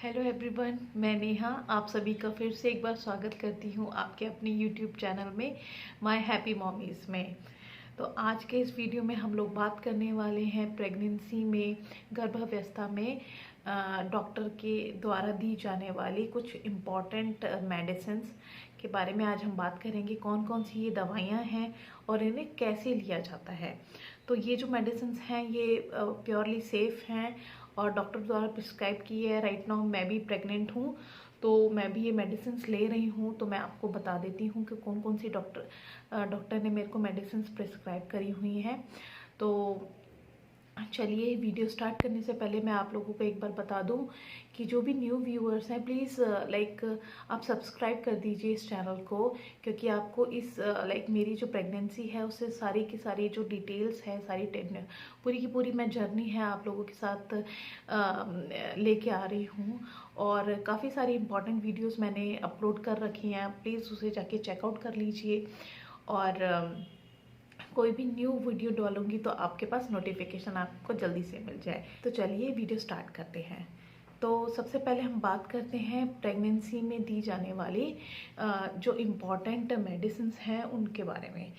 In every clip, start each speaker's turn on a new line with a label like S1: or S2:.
S1: Hello everyone, मैं नेहा आप सभी का फिर से एक बार स्वागत करती हूँ आपके अपने यूट्यूब चैनल में माय हैप्पी मॉमीज़ में। तो आज के इस वीडियो में हम लोग बात करने वाले हैं प्रेगनेंसी में, गर्भावस्था में डॉक्टर के द्वारा दी जाने वाली कुछ इम्पॉर्टेंट मेडिसिन्स के बारे में। आज हम बात करेंगे कौन कौन सी ये दवाइयाँ हैं और इन्हें कैसे लिया जाता है। तो ये जो मेडिसिन्स हैं ये प्योरली सेफ़ हैं और डॉक्टर द्वारा प्रिस्क्राइब की है। राइट नाउ मैं भी प्रेग्नेंट हूँ, तो मैं भी ये मेडिसिन्स ले रही हूँ। तो मैं आपको बता देती हूँ कि कौन कौन सी डॉक्टर ने मेरे को मेडिसिन्स प्रिस्क्राइब करी हुई हैं। तो चलिए, वीडियो स्टार्ट करने से पहले मैं आप लोगों को एक बार बता दूं कि जो भी न्यू व्यूअर्स हैं प्लीज़ आप सब्सक्राइब कर दीजिए इस चैनल को, क्योंकि आपको इस मेरी जो प्रेगनेंसी है उससे सारी की सारी जो डिटेल्स है, सारी पूरी की पूरी मैं जर्नी है आप लोगों के साथ लेके आ रही हूँ। और काफ़ी सारी इंपॉर्टेंट वीडियोस मैंने अपलोड कर रखी हैं, प्लीज़ उसे जाके चेकआउट कर लीजिए। और कोई भी न्यू वीडियो डालूंगी तो आपके पास नोटिफिकेशन आपको जल्दी से मिल जाए। तो चलिए वीडियो स्टार्ट करते हैं। तो सबसे पहले हम बात करते हैं प्रेगनेंसी में दी जाने वाली जो इम्पॉर्टेंट मेडिसिन्स हैं उनके बारे में।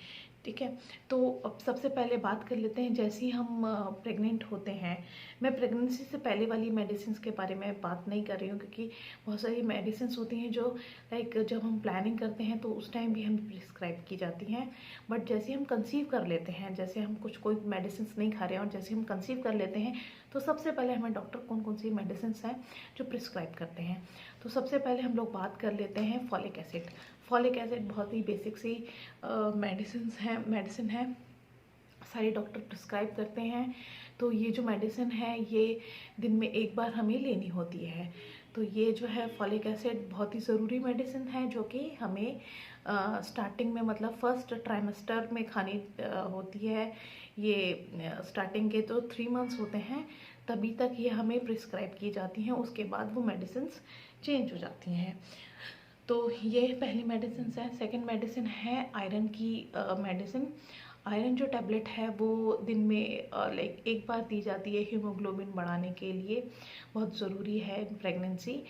S1: ठीक है, तो अब सबसे पहले बात कर लेते हैं जैसे ही हम प्रेग्नेंट होते हैं। मैं प्रेगनेंसी से पहले वाली मेडिसिन्स के बारे में बात नहीं कर रही हूँ, क्योंकि बहुत सारी मेडिसिन्स होती हैं जो जब हम प्लानिंग करते हैं तो उस टाइम भी हमें प्रिस्क्राइब की जाती हैं। बट जैसे हम कंसीव कर लेते हैं, जैसे हम कोई मेडिसिन्स नहीं खा रहे हैं और जैसे हम कंसीव कर लेते हैं, तो सबसे पहले हमें डॉक्टर कौन कौन सी मेडिसिन्स हैं जो प्रिस्क्राइब करते हैं। तो सबसे पहले हम लोग बात कर लेते हैं फॉलिक एसिड। फॉलिक एसिड बहुत ही बेसिक सी मेडिसिन है, सारे डॉक्टर प्रिस्क्राइब करते हैं। तो ये जो मेडिसिन है ये दिन में एक बार हमें लेनी होती है। तो ये जो है फॉलिक एसिड बहुत ही ज़रूरी मेडिसिन है, जो कि हमें स्टार्टिंग में मतलब फर्स्ट ट्राइमेस्टर में खानी होती है। ये स्टार्टिंग के तो 3 मंथ्स होते हैं, तभी तक ये हमें प्रिस्क्राइब की जाती हैं। उसके बाद वो मेडिसिन चेंज हो जाती हैं। तो ये पहली मेडिसिन है। सेकंड मेडिसिन है आयरन की मेडिसिन। आयरन जो टैबलेट है वो दिन में एक बार दी जाती है हीमोग्लोबिन बढ़ाने के लिए, बहुत ज़रूरी है प्रेगनेंसी।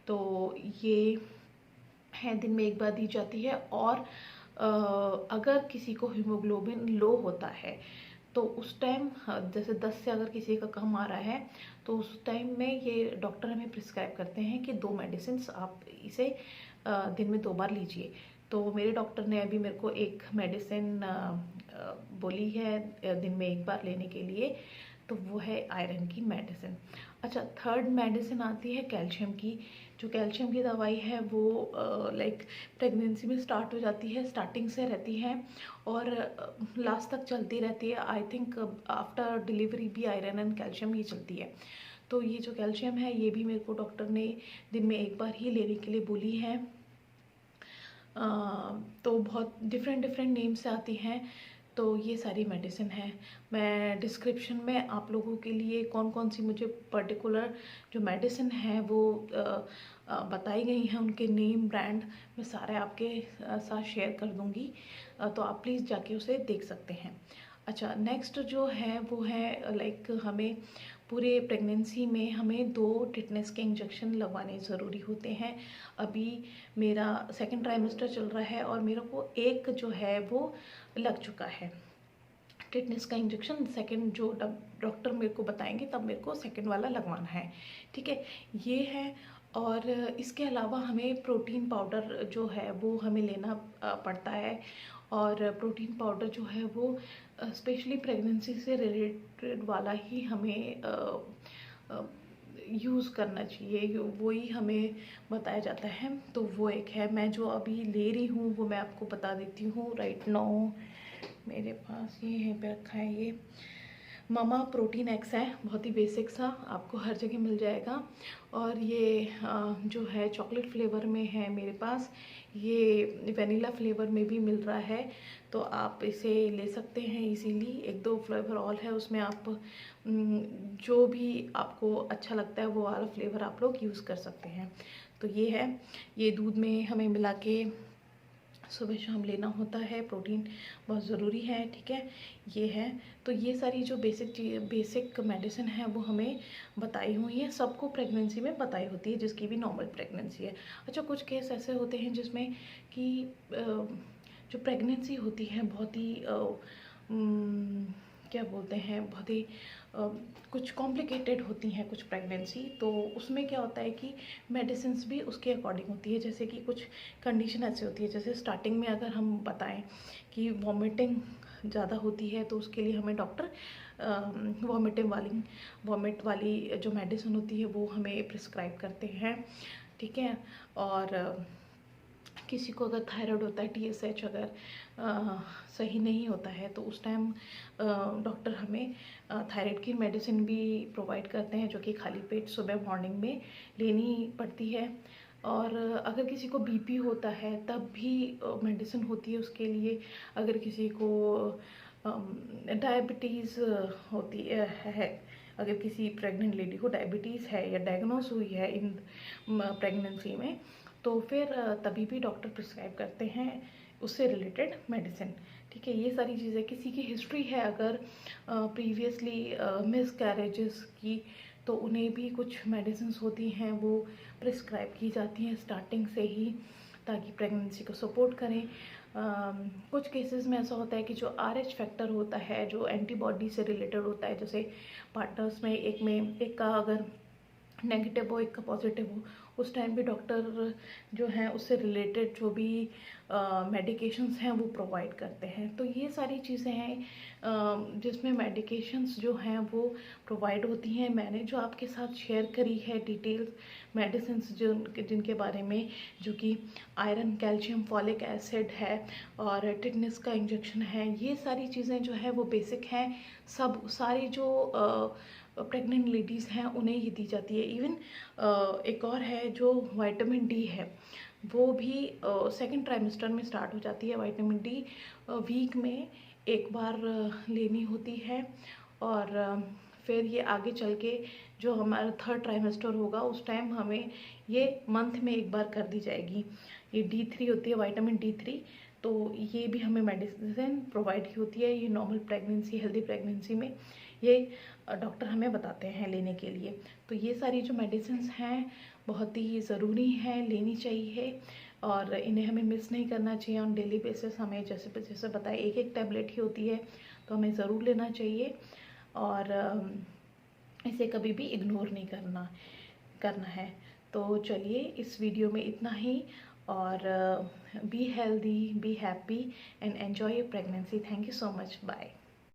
S1: तो ये है दिन में एक बार दी जाती है। और अगर किसी को हीमोग्लोबिन लो होता है तो उस टाइम जैसे 10 से अगर किसी का कम आ रहा है तो उस टाइम में ये डॉक्टर हमें प्रिस्क्राइब करते हैं कि 2 मेडिसिन आप इसे दिन में 2 बार लीजिए। तो मेरे डॉक्टर ने अभी मेरे को एक मेडिसिन बोली है दिन में 1 बार लेने के लिए, तो वो है आयरन की मेडिसिन। अच्छा, थर्ड मेडिसिन आती है कैल्शियम की। जो कैल्शियम की दवाई है वो प्रेगनेंसी में स्टार्ट हो जाती है, स्टार्टिंग से रहती है और लास्ट तक चलती रहती है। आई थिंक आफ्टर डिलीवरी भी आयरन एंड कैल्शियम ही चलती है। तो ये जो कैल्शियम है ये भी मेरे को डॉक्टर ने दिन में 1 बार ही लेने के लिए बोली है। तो बहुत डिफरेंट नेम से आती हैं। तो ये सारी मेडिसिन है। मैं डिस्क्रिप्शन में आप लोगों के लिए कौन कौन सी मुझे पर्टिकुलर जो मेडिसिन है वो बताई गई हैं, उनके नेम ब्रांड मैं सारे आपके साथ शेयर कर दूंगी। तो आप प्लीज़ जाके उसे देख सकते हैं। अच्छा, नेक्स्ट जो है वो है हमें पूरे प्रेगनेंसी में हमें 2 टिटनेस के इंजेक्शन लगवाने ज़रूरी होते हैं। अभी मेरा सेकंड ट्राइमेस्टर चल रहा है और मेरे को एक जो है वो लग चुका है टिटनेस का इंजेक्शन। सेकंड जो डॉक्टर मेरे को बताएंगे तब मेरे को सेकंड वाला लगवाना है। ठीक है, ये है। और इसके अलावा हमें प्रोटीन पाउडर जो है वो हमें लेना पड़ता है। और प्रोटीन पाउडर जो है वो स्पेशली प्रेगनेंसी से रिलेटेड वाला ही हमें यूज़ करना चाहिए, वही हमें बताया जाता है। तो वो एक है, मैं जो अभी ले रही हूँ वो मैं आपको बता देती हूँ। राइट नाउ मेरे पास ये है पे रखा है, ये मामा प्रोटीन एक्स है, बहुत ही बेसिक सा, आपको हर जगह मिल जाएगा। और ये जो है चॉकलेट फ्लेवर में है मेरे पास, ये वनीला फ्लेवर में भी मिल रहा है। तो आप इसे ले सकते हैं इजीली। 1-2 फ्लेवर और है उसमें, आप जो भी आपको अच्छा लगता है वो वाला फ्लेवर आप लोग यूज़ कर सकते हैं। तो ये है, ये दूध में हमें मिला के सुबह शाम लेना होता है। प्रोटीन बहुत ज़रूरी है, ठीक है, ये है। तो ये सारी जो बेसिक मेडिसिन है वो हमें बताई हुई है, सबको प्रेगनेंसी में बताई होती है जिसकी भी नॉर्मल प्रेगनेंसी है। अच्छा, कुछ केस ऐसे होते हैं जिसमें कि जो प्रेगनेंसी होती है बहुत ही क्या बोलते हैं, बहुत ही कुछ कॉम्प्लिकेटेड होती हैं कुछ प्रेगनेंसी। तो उसमें क्या होता है कि मेडिसिन्स भी उसके अकॉर्डिंग होती है। जैसे कि कुछ कंडीशन ऐसी होती है, जैसे स्टार्टिंग में अगर हम बताएं कि वॉमिटिंग ज़्यादा होती है तो उसके लिए हमें डॉक्टर वॉमिट वाली जो मेडिसिन होती है वो हमें प्रिस्क्राइब करते हैं, ठीक है। और किसी को अगर थायराइड होता है, TSH अगर सही नहीं होता है तो उस टाइम डॉक्टर हमें थायराइड की मेडिसिन भी प्रोवाइड करते हैं, जो कि खाली पेट सुबह मॉर्निंग में लेनी पड़ती है। और अगर किसी को BP होता है तब भी मेडिसिन होती है उसके लिए। अगर किसी को डायबिटीज़ होती है, अगर किसी प्रेग्नेंट लेडी को डायबिटीज़ है या डायग्नोस हुई है इन प्रेगनेंसी में, तो फिर तभी भी डॉक्टर प्रिस्क्राइब करते हैं उससे रिलेटेड मेडिसिन, ठीक है। ये सारी चीज़ें, किसी की हिस्ट्री है अगर प्रीवियसली मिस कैरेजेस की, तो उन्हें भी कुछ मेडिसिन होती हैं वो प्रिस्क्राइब की जाती हैं स्टार्टिंग से ही, ताकि प्रेगनेंसी को सपोर्ट करें। कुछ केसेस में ऐसा होता है कि जो RH फैक्टर होता है, जो एंटीबॉडी से रिलेटेड होता है, जैसे पार्टनर्स में एक का अगर नेगेटिव हो, एक का पॉजिटिव हो, उस टाइम भी डॉक्टर जो हैं उससे रिलेटेड जो भी मेडिकेशंस हैं वो प्रोवाइड करते हैं। तो ये सारी चीज़ें हैं जिसमें मेडिकेशंस जो हैं वो प्रोवाइड होती हैं। मैंने जो आपके साथ शेयर करी है डिटेल्स मेडिसिन्स जिनके बारे में, जो कि आयरन, कैल्शियम, फॉलिक एसिड है और टिटनेस का इंजेक्शन है, ये सारी चीज़ें जो है वो बेसिक हैं। सारी जो प्रेग्नेंट लेडीज़ हैं उन्हें ही दी जाती है। इवन एक और है जो विटामिन D है, वो भी सेकंड ट्राइमेस्टर में स्टार्ट हो जाती है। विटामिन D वीक में एक बार लेनी होती है, और फिर ये आगे चल के जो हमारा थर्ड ट्राइमेस्टर होगा उस टाइम हमें ये मंथ में एक बार कर दी जाएगी। ये D3 होती है, विटामिन D3, तो ये भी हमें मेडिसिन प्रोवाइड की होती है। ये नॉर्मल प्रेगनेंसी, हेल्दी प्रेगनेंसी में ये डॉक्टर हमें बताते हैं लेने के लिए। तो ये सारी जो मेडिसिन्स हैं बहुत ही ज़रूरी हैं, लेनी चाहिए, और इन्हें हमें मिस नहीं करना चाहिए ऑन डेली बेसिस। हमें जैसे बताया एक एक टैबलेट ही होती है, तो हमें ज़रूर लेना चाहिए, और इसे कभी भी इग्नोर नहीं करना है। तो चलिए, इस वीडियो में इतना ही, और be healthy, be happy and enjoy your pregnancy. Thank you so much, bye.